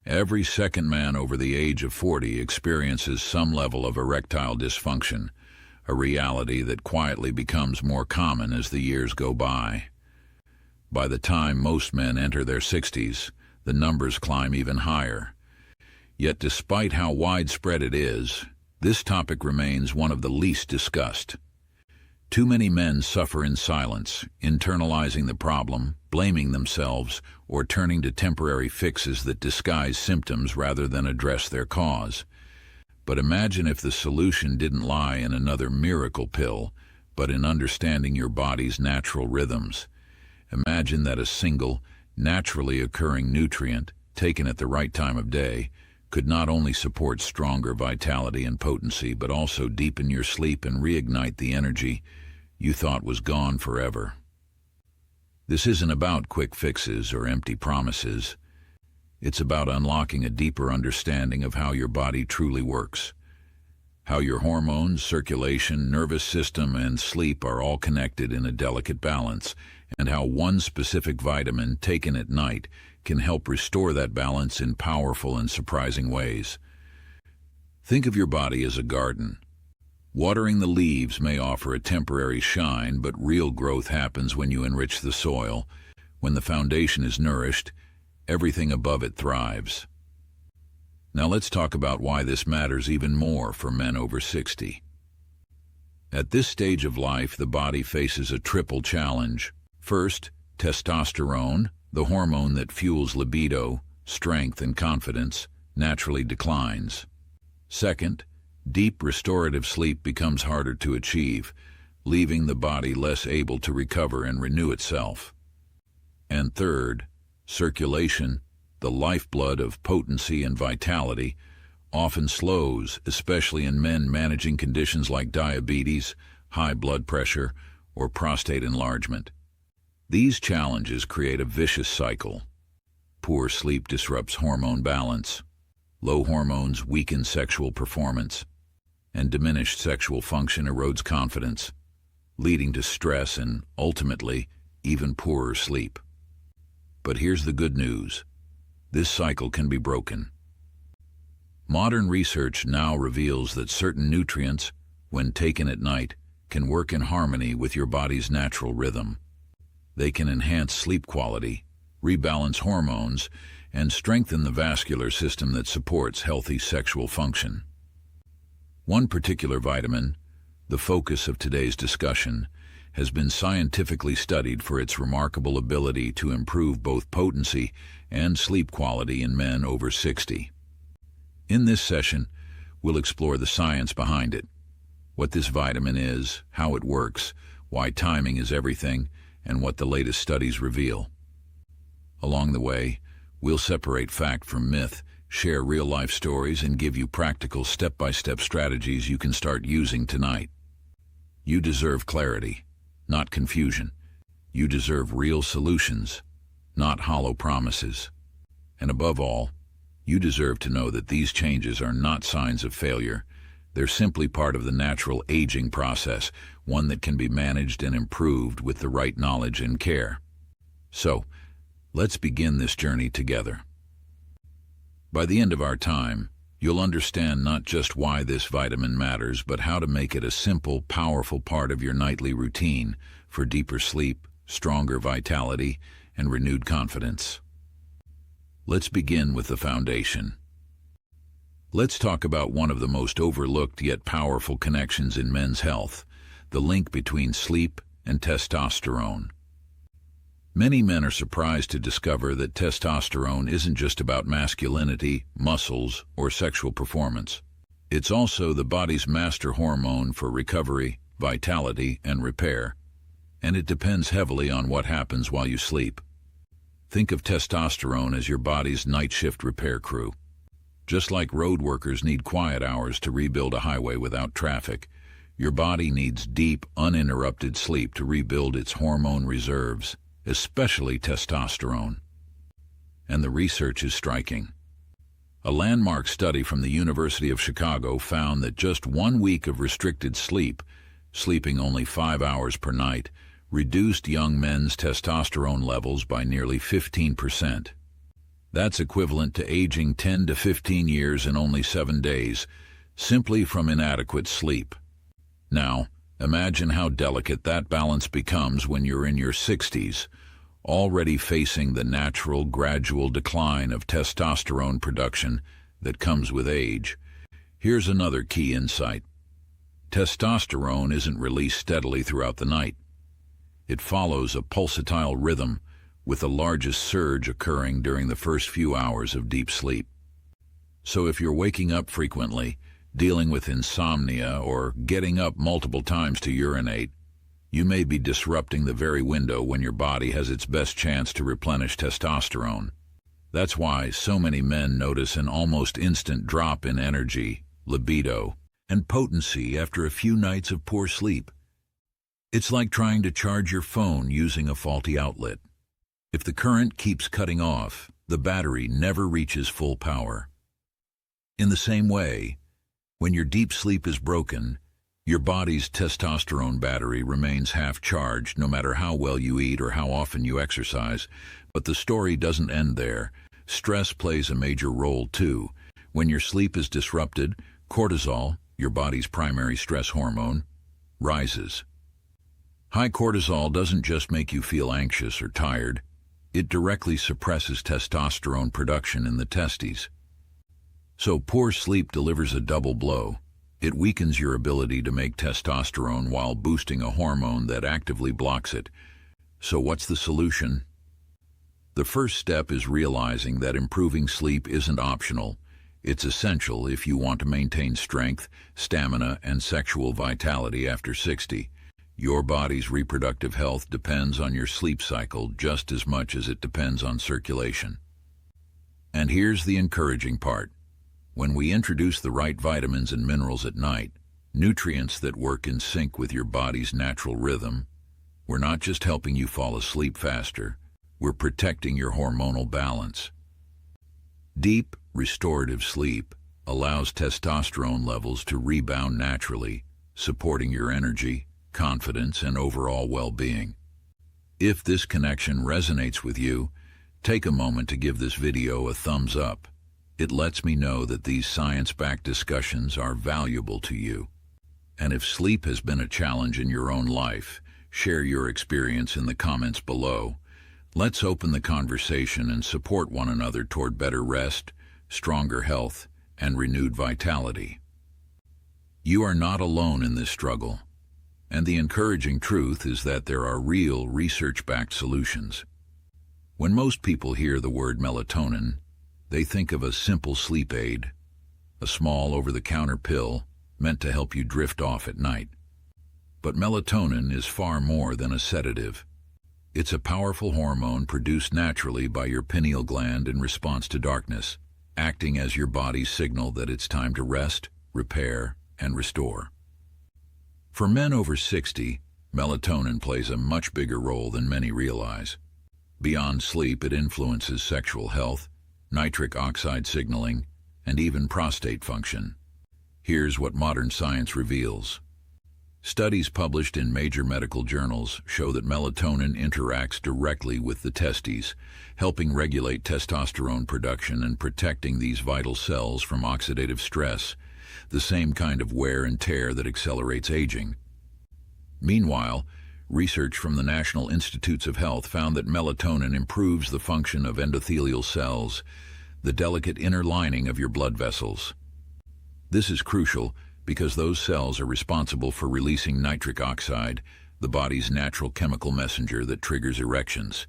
Every second man over the age of 40 experiences some level of erectile dysfunction, a reality that quietly becomes more common as the years go by. By the time most men enter their 60s, the numbers climb even higher. Yet despite how widespread it is, this topic remains one of the least discussed. Too many men suffer in silence, internalizing the problem, blaming themselves, or turning to temporary fixes that disguise symptoms rather than address their cause. But imagine if the solution didn't lie in another miracle pill, but in understanding your body's natural rhythms. Imagine that a single, naturally occurring nutrient, taken at the right time of day, could not only support stronger vitality and potency, but also deepen your sleep and reignite the energy you thought was gone forever. This isn't about quick fixes or empty promises. It's about unlocking a deeper understanding of how your body truly works, how your hormones, circulation, nervous system, and sleep are all connected in a delicate balance, and how one specific vitamin taken at night can help restore that balance in powerful and surprising ways. Think of your body as a garden. Watering the leaves may offer a temporary shine, but real growth happens when you enrich the soil. When the foundation is nourished, everything above it thrives. Now let's talk about why this matters even more for men over 60. At this stage of life, the body faces a triple challenge. First, testosterone, the hormone that fuels libido, strength, and confidence, naturally declines. Second, deep restorative sleep becomes harder to achieve, leaving the body less able to recover and renew itself. And third, circulation, the lifeblood of potency and vitality, often slows, especially in men managing conditions like diabetes, high blood pressure, or prostate enlargement. These challenges create a vicious cycle. Poor sleep disrupts hormone balance. Low hormones weaken sexual performance, and diminished sexual function erodes confidence, leading to stress and, ultimately, even poorer sleep. But here's the good news. This cycle can be broken. Modern research now reveals that certain nutrients, when taken at night, can work in harmony with your body's natural rhythm. They can enhance sleep quality, rebalance hormones, and strengthen the vascular system that supports healthy sexual function. One particular vitamin, the focus of today's discussion, has been scientifically studied for its remarkable ability to improve both potency and sleep quality in men over 60. In this session, we'll explore the science behind it, what this vitamin is, how it works, why timing is everything, and what the latest studies reveal. Along the way, we'll separate fact from myth, share real-life stories, and give you practical step-by-step strategies you can start using tonight. You deserve clarity, not confusion. You deserve real solutions, not hollow promises. And above all, you deserve to know that these changes are not signs of failure. They're simply part of the natural aging process, one that can be managed and improved with the right knowledge and care. So, let's begin this journey together. By the end of our time, you'll understand not just why this vitamin matters, but how to make it a simple, powerful part of your nightly routine for deeper sleep, stronger vitality, and renewed confidence. Let's begin with the foundation. Let's talk about one of the most overlooked yet powerful connections in men's health, the link between sleep and testosterone. Many men are surprised to discover that testosterone isn't just about masculinity, muscles, or sexual performance. It's also the body's master hormone for recovery, vitality, and repair, and it depends heavily on what happens while you sleep. Think of testosterone as your body's night shift repair crew. Just like road workers need quiet hours to rebuild a highway without traffic, your body needs deep, uninterrupted sleep to rebuild its hormone reserves, especially testosterone. And the research is striking. A landmark study from the University of Chicago found that just 1 week of restricted sleep, sleeping only 5 hours per night, reduced young men's testosterone levels by nearly 15%. That's equivalent to aging 10 to 15 years in only 7 days, simply from inadequate sleep. Now, imagine how delicate that balance becomes when you're in your 60s, already facing the natural, gradual decline of testosterone production that comes with age. Here's another key insight. Testosterone isn't released steadily throughout the night. It follows a pulsatile rhythm, with the largest surge occurring during the first few hours of deep sleep. So if you're waking up frequently, dealing with insomnia, or getting up multiple times to urinate, you may be disrupting the very window when your body has its best chance to replenish testosterone. That's why so many men notice an almost instant drop in energy, libido, and potency after a few nights of poor sleep. It's like trying to charge your phone using a faulty outlet. If the current keeps cutting off, the battery never reaches full power. In the same way, when your deep sleep is broken, your body's testosterone battery remains half-charged no matter how well you eat or how often you exercise. But the story doesn't end there. Stress plays a major role too. When your sleep is disrupted, cortisol, your body's primary stress hormone, rises. High cortisol doesn't just make you feel anxious or tired. It directly suppresses testosterone production in the testes. So poor sleep delivers a double blow. It weakens your ability to make testosterone while boosting a hormone that actively blocks it. So what's the solution? The first step is realizing that improving sleep isn't optional. It's essential if you want to maintain strength, stamina, and sexual vitality after 60. Your body's reproductive health depends on your sleep cycle just as much as it depends on circulation. And here's the encouraging part. When we introduce the right vitamins and minerals at night, nutrients that work in sync with your body's natural rhythm, we're not just helping you fall asleep faster, we're protecting your hormonal balance. Deep, restorative sleep allows testosterone levels to rebound naturally, supporting your energy, confidence, and overall well-being. If this connection resonates with you, take a moment to give this video a thumbs up. It lets me know that these science-backed discussions are valuable to you. And if sleep has been a challenge in your own life, share your experience in the comments below. Let's open the conversation and support one another toward better rest, stronger health, and renewed vitality. You are not alone in this struggle. And the encouraging truth is that there are real research-backed solutions. When most people hear the word melatonin, they think of a simple sleep aid, a small over-the-counter pill meant to help you drift off at night. But melatonin is far more than a sedative. It's a powerful hormone produced naturally by your pineal gland in response to darkness, acting as your body's signal that it's time to rest, repair, and restore. For men over 60, melatonin plays a much bigger role than many realize. Beyond sleep, it influences sexual health, nitric oxide signaling, and even prostate function. Here's what modern science reveals. Studies published in major medical journals show that melatonin interacts directly with the testes, helping regulate testosterone production and protecting these vital cells from oxidative stress, the same kind of wear and tear that accelerates aging. Meanwhile, research from the National Institutes of Health found that melatonin improves the function of endothelial cells, the delicate inner lining of your blood vessels. This is crucial because those cells are responsible for releasing nitric oxide, the body's natural chemical messenger that triggers erections.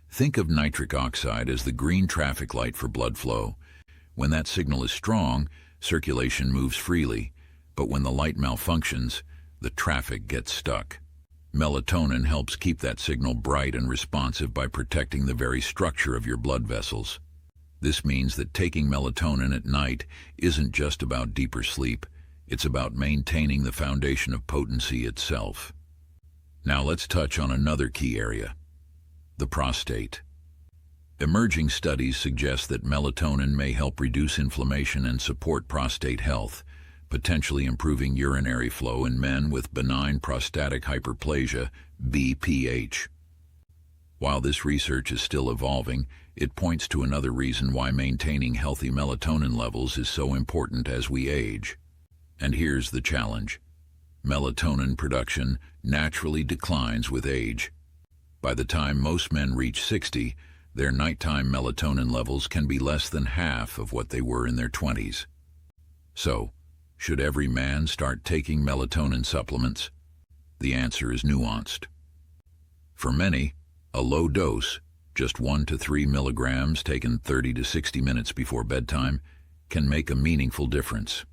Think of nitric oxide as the green traffic light for blood flow. When that signal is strong, circulation moves freely, but when the light malfunctions, the traffic gets stuck. Melatonin helps keep that signal bright and responsive by protecting the very structure of your blood vessels. This means that taking melatonin at night isn't just about deeper sleep, it's about maintaining the foundation of potency itself. Now let's touch on another key area, the prostate. Emerging studies suggest that melatonin may help reduce inflammation and support prostate health, potentially improving urinary flow in men with benign prostatic hyperplasia, BPH. While this research is still evolving, It points to another reason why maintaining healthy melatonin levels is so important as we age. And here's the challenge. Melatonin production naturally declines with age. By the time most men reach 60, their nighttime melatonin levels can be less than half of what they were in their 20s. So, should every man start taking melatonin supplements? The answer is nuanced. For many, a low dose, just 1 to 3 milligrams taken 30 to 60 minutes before bedtime, can make a meaningful difference.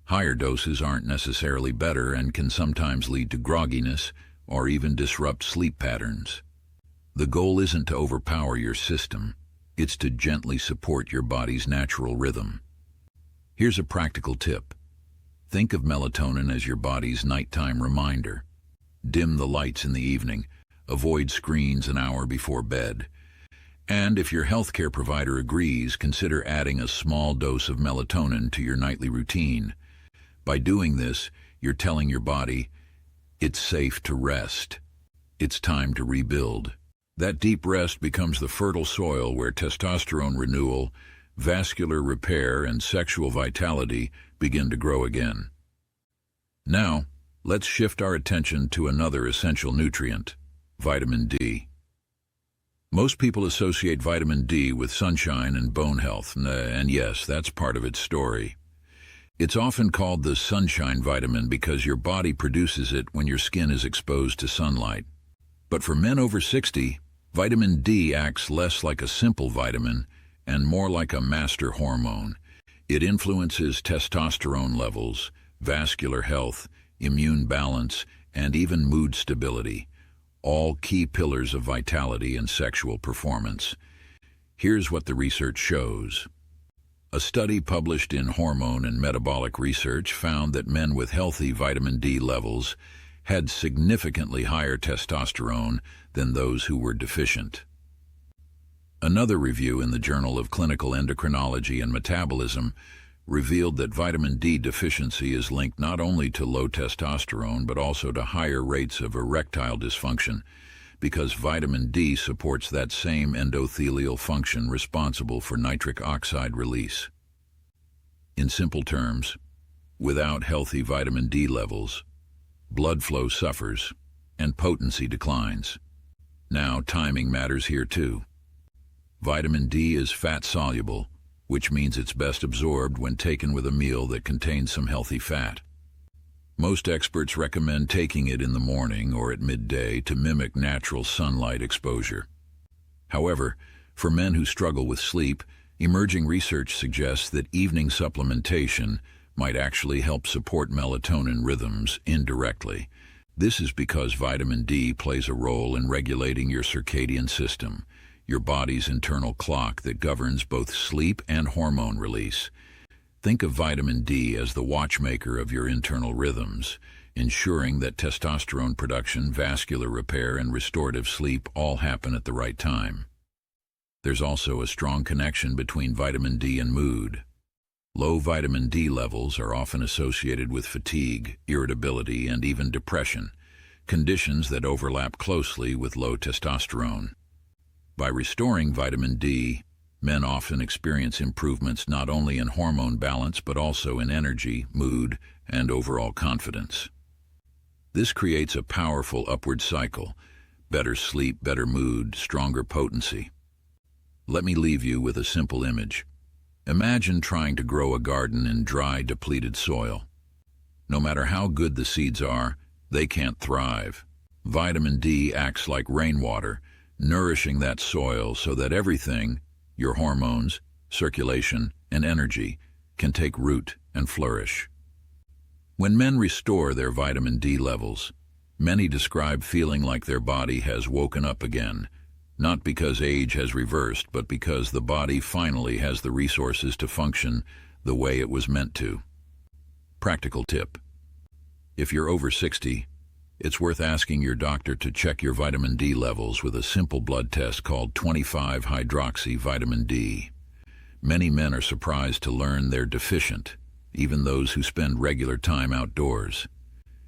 Higher doses aren't necessarily better and can sometimes lead to grogginess or even disrupt sleep patterns. The goal isn't to overpower your system, it's to gently support your body's natural rhythm. Here's a practical tip. Think of melatonin as your body's nighttime reminder. Dim the lights in the evening, avoid screens an hour before bed. And if your healthcare provider agrees, consider adding a small dose of melatonin to your nightly routine. By doing this, you're telling your body, it's safe to rest. It's time to rebuild. That deep rest becomes the fertile soil where testosterone renewal, vascular repair, and sexual vitality begin to grow again. Now, let's shift our attention to another essential nutrient, vitamin D. Most people associate vitamin D with sunshine and bone health, and yes, that's part of its story. It's often called the sunshine vitamin because your body produces it when your skin is exposed to sunlight. But for men over 60, vitamin D acts less like a simple vitamin and more like a master hormone. It influences testosterone levels, vascular health, immune balance, and even mood stability, all key pillars of vitality and sexual performance. Here's what the research shows. A study published in Hormone and Metabolic Research found that men with healthy vitamin D levels had significantly higher testosterone than those who were deficient. Another review in the Journal of Clinical Endocrinology and Metabolism revealed that vitamin D deficiency is linked not only to low testosterone but also to higher rates of erectile dysfunction, because vitamin D supports that same endothelial function responsible for nitric oxide release. In simple terms, without healthy vitamin D levels, blood flow suffers and potency declines. Now, timing matters here too. Vitamin D is fat-soluble, which means it's best absorbed when taken with a meal that contains some healthy fat. Most experts recommend taking it in the morning or at midday to mimic natural sunlight exposure. However, for men who struggle with sleep, emerging research suggests that evening supplementation might actually help support melatonin rhythms indirectly. This is because vitamin D plays a role in regulating your circadian system, your body's internal clock that governs both sleep and hormone release. Think of vitamin D as the watchmaker of your internal rhythms, ensuring that testosterone production, vascular repair, and restorative sleep all happen at the right time. There's also a strong connection between vitamin D and mood. Low vitamin D levels are often associated with fatigue, irritability, and even depression, conditions that overlap closely with low testosterone. By restoring vitamin D, men often experience improvements not only in hormone balance but also in energy, mood, and overall confidence. This creates a powerful upward cycle: better sleep, better mood, stronger potency. Let me leave you with a simple image. Imagine trying to grow a garden in dry, depleted soil. No matter how good the seeds are, they can't thrive. Vitamin D acts like rainwater, nourishing that soil so that everything, your hormones, circulation, and energy, can take root and flourish. When men restore their vitamin D levels, many describe feeling like their body has woken up again, not because age has reversed, but because the body finally has the resources to function the way it was meant to. Practical tip. If you're over 60, it's worth asking your doctor to check your vitamin D levels with a simple blood test called 25-hydroxy vitamin D. Many men are surprised to learn they're deficient, even those who spend regular time outdoors.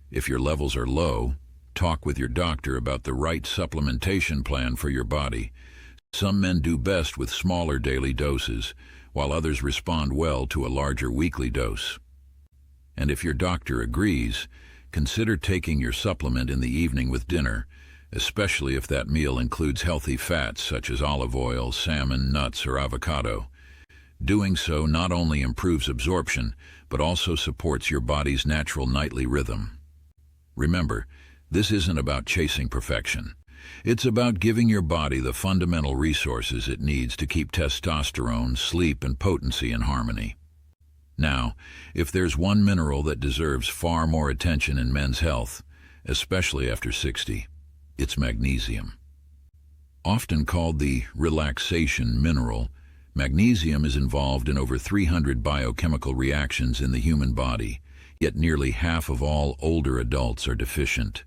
If your levels are low, talk with your doctor about the right supplementation plan for your body. Some men do best with smaller daily doses, while others respond well to a larger weekly dose. And if your doctor agrees, consider taking your supplement in the evening with dinner, especially if that meal includes healthy fats such as olive oil, salmon, nuts, or avocado. Doing so not only improves absorption, but also supports your body's natural nightly rhythm. Remember, this isn't about chasing perfection. It's about giving your body the fundamental resources it needs to keep testosterone, sleep, and potency in harmony. Now, if there's one mineral that deserves far more attention in men's health, especially after 60, it's magnesium. Often called the relaxation mineral, magnesium is involved in over 300 biochemical reactions in the human body, yet nearly half of all older adults are deficient.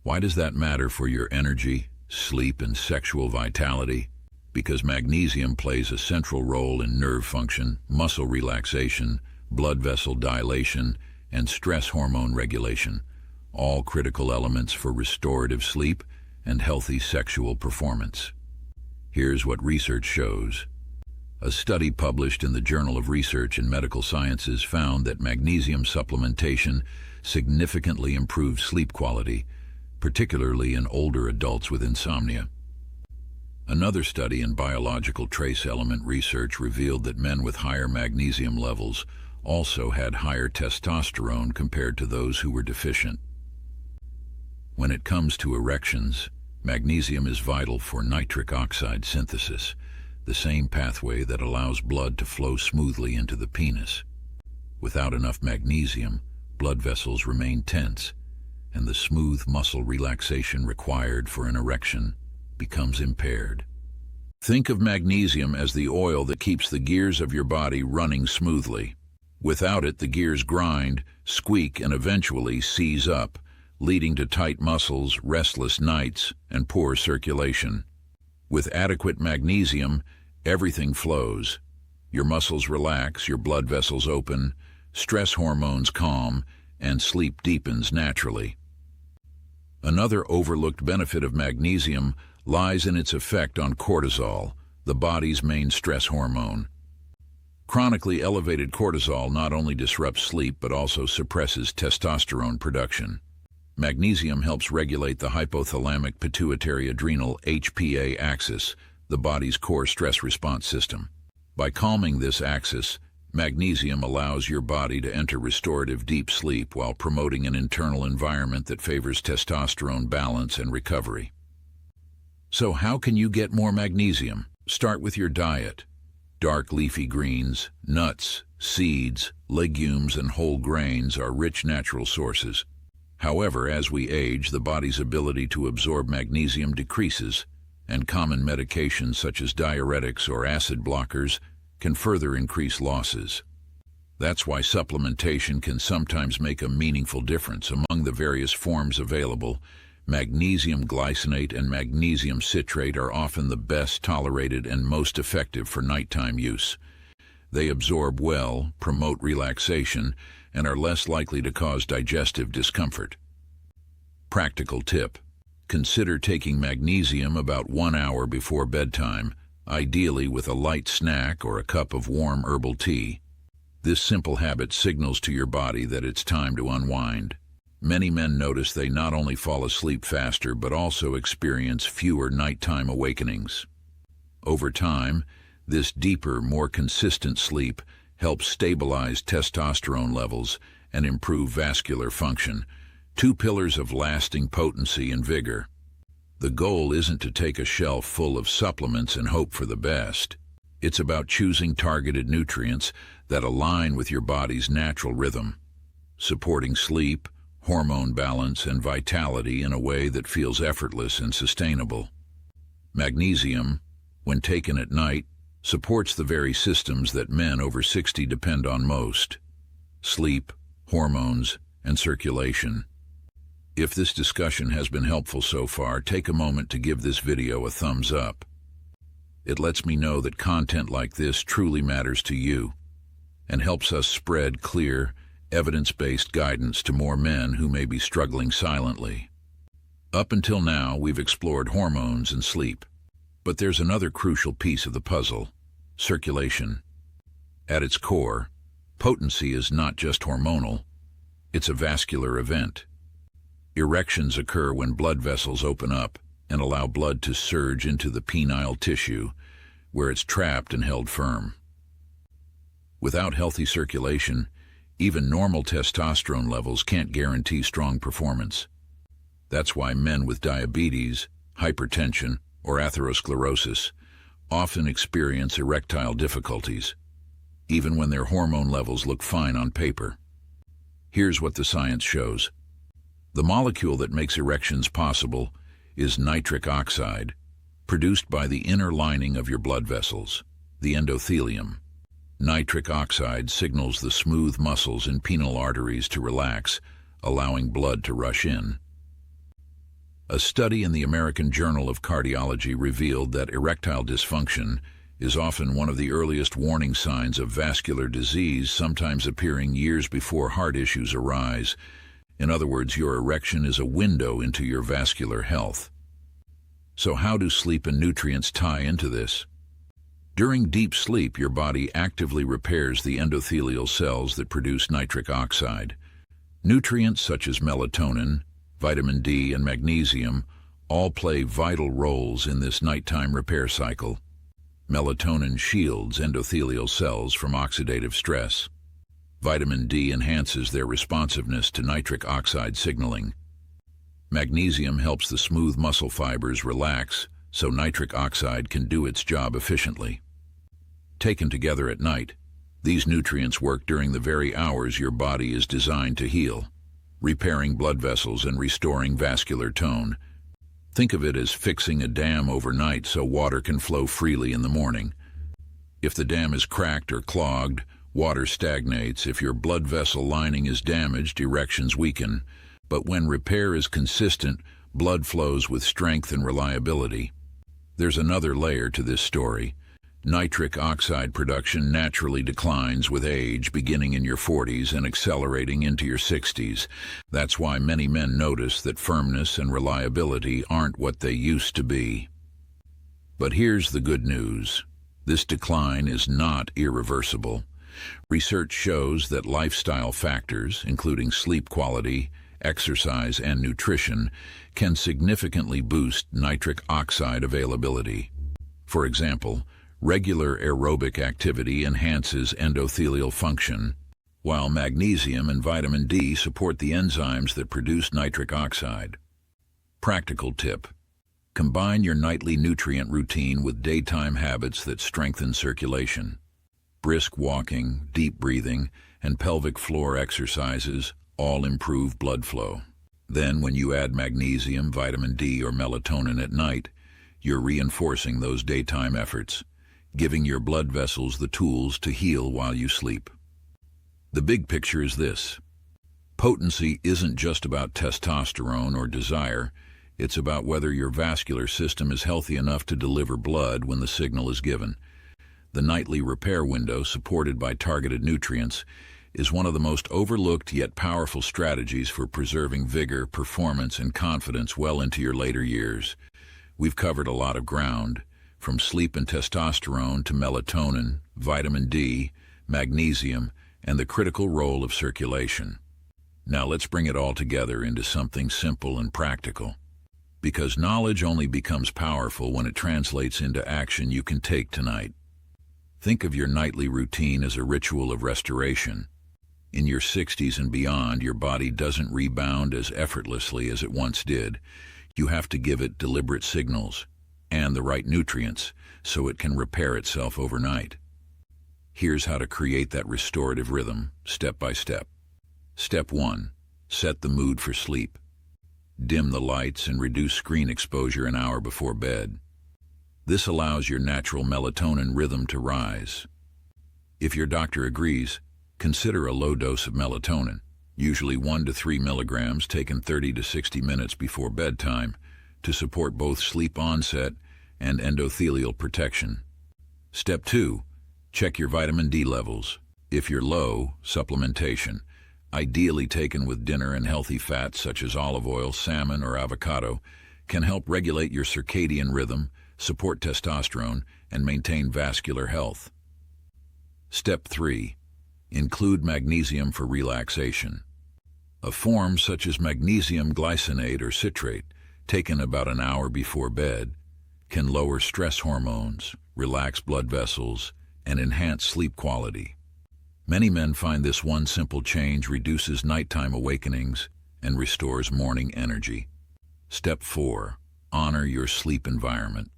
Why does that matter for your energy, sleep, and sexual vitality? Because magnesium plays a central role in nerve function, muscle relaxation, blood vessel dilation, and stress hormone regulation, all critical elements for restorative sleep and healthy sexual performance. Here's what research shows. A study published in the Journal of Research in Medical Sciences found that magnesium supplementation significantly improves sleep quality, particularly in older adults with insomnia. Another study in biological trace element research revealed that men with higher magnesium levels also had higher testosterone compared to those who were deficient. When it comes to erections, magnesium is vital for nitric oxide synthesis, the same pathway that allows blood to flow smoothly into the penis. Without enough magnesium, blood vessels remain tense, and the smooth muscle relaxation required for an erection becomes impaired. Think of magnesium as the oil that keeps the gears of your body running smoothly. Without it, the gears grind, squeak, and eventually seize up, leading to tight muscles, restless nights, and poor circulation. With adequate magnesium, everything flows. Your muscles relax, your blood vessels open, stress hormones calm, and sleep deepens naturally. Another overlooked benefit of magnesium lies in its effect on cortisol, the body's main stress hormone. Chronically elevated cortisol not only disrupts sleep but also suppresses testosterone production. Magnesium helps regulate the hypothalamic pituitary adrenal HPA axis, the body's core stress response system. By calming this axis, magnesium allows your body to enter restorative deep sleep while promoting an internal environment that favors testosterone balance and recovery. So how can you get more magnesium? Start with your diet. Dark leafy greens, nuts, seeds, legumes, and whole grains are rich natural sources. However, as we age, the body's ability to absorb magnesium decreases, and common medications such as diuretics or acid blockers can further increase losses. That's why supplementation can sometimes make a meaningful difference. Among the various forms available, magnesium glycinate and magnesium citrate are often the best tolerated and most effective for nighttime use. They absorb well, promote relaxation, and are less likely to cause digestive discomfort. Practical tip: consider taking magnesium about 1 hour before bedtime, ideally with a light snack or a cup of warm herbal tea. This simple habit signals to your body that it's time to unwind. Many men notice they not only fall asleep faster but also experience fewer nighttime awakenings. Over time, this deeper, more consistent sleep helps stabilize testosterone levels and improve vascular function, two pillars of lasting potency and vigor. The goal isn't to take a shelf full of supplements and hope for the best. It's about choosing targeted nutrients that align with your body's natural rhythm, supporting sleep, hormone balance, and vitality in a way that feels effortless and sustainable. Magnesium, when taken at night, supports the very systems that men over 60 depend on most: sleep, hormones, and circulation. If this discussion has been helpful so far, take a moment to give this video a thumbs up. It lets me know that content like this truly matters to you and helps us spread clear, evidence-based guidance to more men who may be struggling silently. Up until now, we've explored hormones and sleep. But there's another crucial piece of the puzzle: circulation. At its core, potency is not just hormonal, it's a vascular event. Erections occur when blood vessels open up and allow blood to surge into the penile tissue, where it's trapped and held firm. Without healthy circulation, even normal testosterone levels can't guarantee strong performance. That's why men with diabetes, hypertension, or atherosclerosis often experience erectile difficulties, even when their hormone levels look fine on paper. Here's what the science shows. The molecule that makes erections possible is nitric oxide, produced by the inner lining of your blood vessels, the endothelium. Nitric oxide signals the smooth muscles in penile arteries to relax, allowing blood to rush in. A study in the American Journal of Cardiology revealed that erectile dysfunction is often one of the earliest warning signs of vascular disease, sometimes appearing years before heart issues arise. In other words, your erection is a window into your vascular health. So how do sleep and nutrients tie into this? During deep sleep, your body actively repairs the endothelial cells that produce nitric oxide. Nutrients such as melatonin, vitamin D, and magnesium all play vital roles in this nighttime repair cycle. Melatonin shields endothelial cells from oxidative stress. Vitamin D enhances their responsiveness to nitric oxide signaling. Magnesium helps the smooth muscle fibers relax so nitric oxide can do its job efficiently. Taken together at night, these nutrients work during the very hours your body is designed to heal, repairing blood vessels and restoring vascular tone. Think of it as fixing a dam overnight so water can flow freely in the morning. If the dam is cracked or clogged, water stagnates. If your blood vessel lining is damaged, erections weaken. But when repair is consistent, blood flows with strength and reliability. There's another layer to this story. Nitric oxide production naturally declines with age, beginning in your 40s and accelerating into your 60s. That's why many men notice that firmness and reliability aren't what they used to be. But here's the good news. This decline is not irreversible. Research shows that lifestyle factors, including sleep quality, exercise, and nutrition, can significantly boost nitric oxide availability. For example, regular aerobic activity enhances endothelial function, while magnesium and vitamin D support the enzymes that produce nitric oxide. Practical tip: combine your nightly nutrient routine with daytime habits that strengthen circulation. Brisk walking, deep breathing, and pelvic floor exercises all improve blood flow. Then, when you add magnesium, vitamin D, or melatonin at night, you're reinforcing those daytime efforts, giving your blood vessels the tools to heal while you sleep. The big picture is this: potency isn't just about testosterone or desire, it's about whether your vascular system is healthy enough to deliver blood when the signal is given. The nightly repair window, supported by targeted nutrients, is one of the most overlooked yet powerful strategies for preserving vigor, performance, and confidence well into your later years. We've covered a lot of ground, from sleep and testosterone to melatonin, vitamin D, magnesium, and the critical role of circulation. Now let's bring it all together into something simple and practical. Because knowledge only becomes powerful when it translates into action you can take tonight. Think of your nightly routine as a ritual of restoration. In your 60s and beyond, your body doesn't rebound as effortlessly as it once did. You have to give it deliberate signals and the right nutrients so it can repair itself overnight. Here's how to create that restorative rhythm, step by step. Step 1. Set the mood for sleep. Dim the lights and reduce screen exposure an hour before bed. This allows your natural melatonin rhythm to rise. If your doctor agrees, consider a low dose of melatonin, usually 1 to 3 milligrams taken 30 to 60 minutes before bedtime, to support both sleep onset and endothelial protection. Step 2. Check your vitamin D levels. If you're low, supplementation, ideally taken with dinner, and healthy fats such as olive oil, salmon, or avocado, can help regulate your circadian rhythm, support testosterone, and maintain vascular health. Step 3. Include magnesium for relaxation. A form such as magnesium glycinate or citrate, taken about an hour before bed, can lower stress hormones, relax blood vessels, and enhance sleep quality. Many men find this one simple change reduces nighttime awakenings and restores morning energy. Step 4. Honor your sleep environment.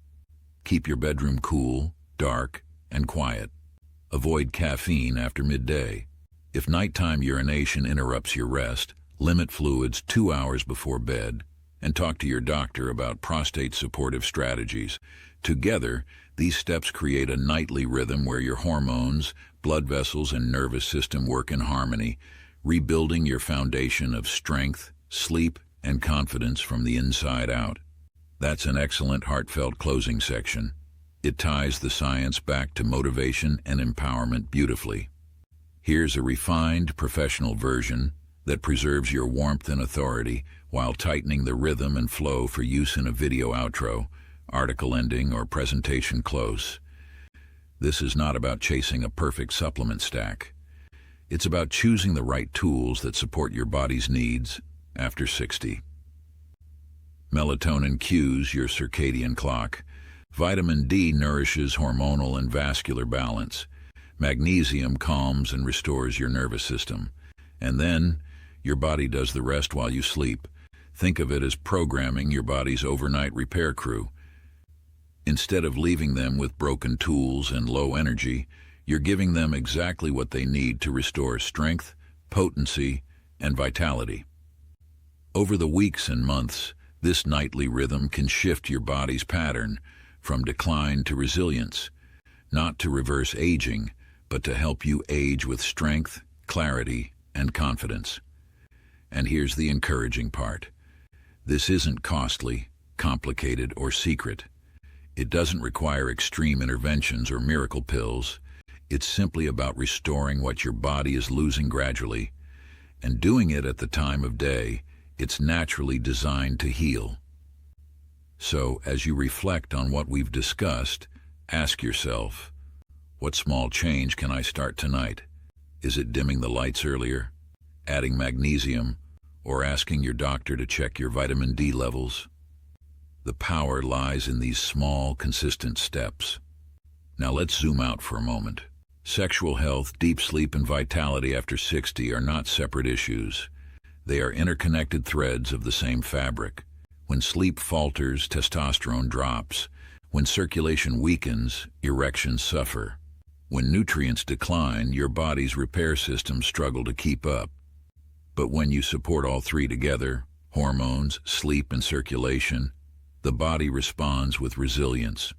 Keep your bedroom cool, dark, and quiet. Avoid caffeine after midday. If nighttime urination interrupts your rest, limit fluids 2 hours before bed, and talk to your doctor about prostate supportive strategies. Together, these steps create a nightly rhythm where your hormones, blood vessels, and nervous system work in harmony, rebuilding your foundation of strength, sleep, and confidence from the inside out. That's an excellent heartfelt closing section. It ties the science back to motivation and empowerment beautifully. Here's a refined, professional version that preserves your warmth and authority while tightening the rhythm and flow for use in a video outro, article ending, or presentation close. This is not about chasing a perfect supplement stack. It's about choosing the right tools that support your body's needs after 60. Melatonin cues your circadian clock. Vitamin D nourishes hormonal and vascular balance. Magnesium calms and restores your nervous system. And then, your body does the rest while you sleep. Think of it as programming your body's overnight repair crew. Instead of leaving them with broken tools and low energy, you're giving them exactly what they need to restore strength, potency, and vitality. Over the weeks and months, this nightly rhythm can shift your body's pattern from decline to resilience, not to reverse aging, but to help you age with strength, clarity, and confidence. And here's the encouraging part. This isn't costly, complicated, or secret. It doesn't require extreme interventions or miracle pills. It's simply about restoring what your body is losing gradually, and doing it at the time of day it's naturally designed to heal. So, as you reflect on what we've discussed, ask yourself, what small change can I start tonight? Is it dimming the lights earlier, adding magnesium, or asking your doctor to check your vitamin D levels? The power lies in these small, consistent steps. Now let's zoom out for a moment. Sexual health, deep sleep, and vitality after 60 are not separate issues. They are interconnected threads of the same fabric. When sleep falters, testosterone drops. When circulation weakens, erections suffer. When nutrients decline, your body's repair systems struggle to keep up. But when you support all three together, hormones, sleep, and circulation, the body responds with resilience.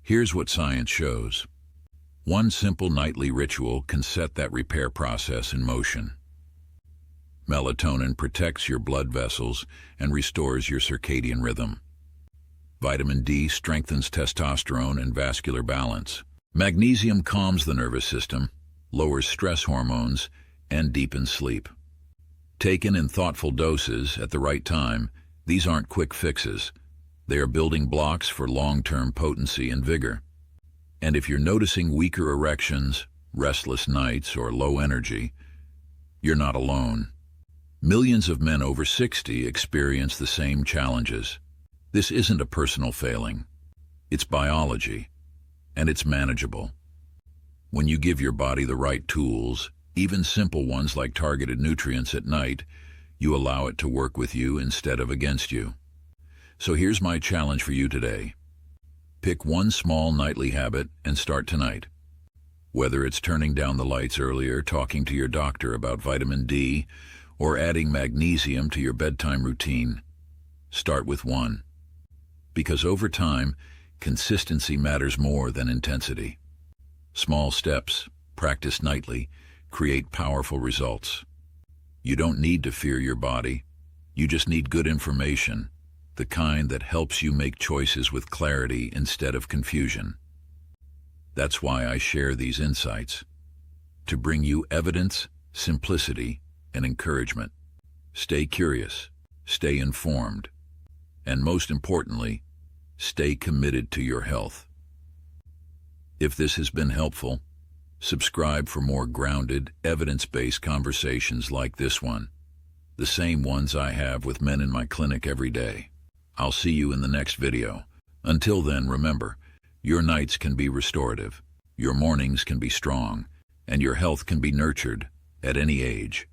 Here's what science shows. One simple nightly ritual can set that repair process in motion. Melatonin protects your blood vessels and restores your circadian rhythm. Vitamin D strengthens testosterone and vascular balance. Magnesium calms the nervous system, lowers stress hormones, and deepens sleep. Taken in thoughtful doses at the right time, these aren't quick fixes. They are building blocks for long-term potency and vigor. And if you're noticing weaker erections, restless nights, or low energy, you're not alone. Millions of men over 60 experience the same challenges. This isn't a personal failing. It's biology, and it's manageable. When you give your body the right tools, even simple ones like targeted nutrients at night, you allow it to work with you instead of against you. So here's my challenge for you today. Pick one small nightly habit and start tonight. Whether it's turning down the lights earlier, talking to your doctor about vitamin D, or adding magnesium to your bedtime routine, start with one. Because over time, consistency matters more than intensity. Small steps, practiced nightly, create powerful results. You don't need to fear your body. You just need good information, the kind that helps you make choices with clarity instead of confusion. That's why I share these insights, to bring you evidence, simplicity, and encouragement. Stay curious, stay informed, and most importantly, Stay committed to your health. If this has been helpful, subscribe for more grounded, evidence-based conversations like this one, the same ones I have with men in my clinic every day. I'll see you in the next video. Until then, remember, your nights can be restorative, your mornings can be strong, and your health can be nurtured at any age.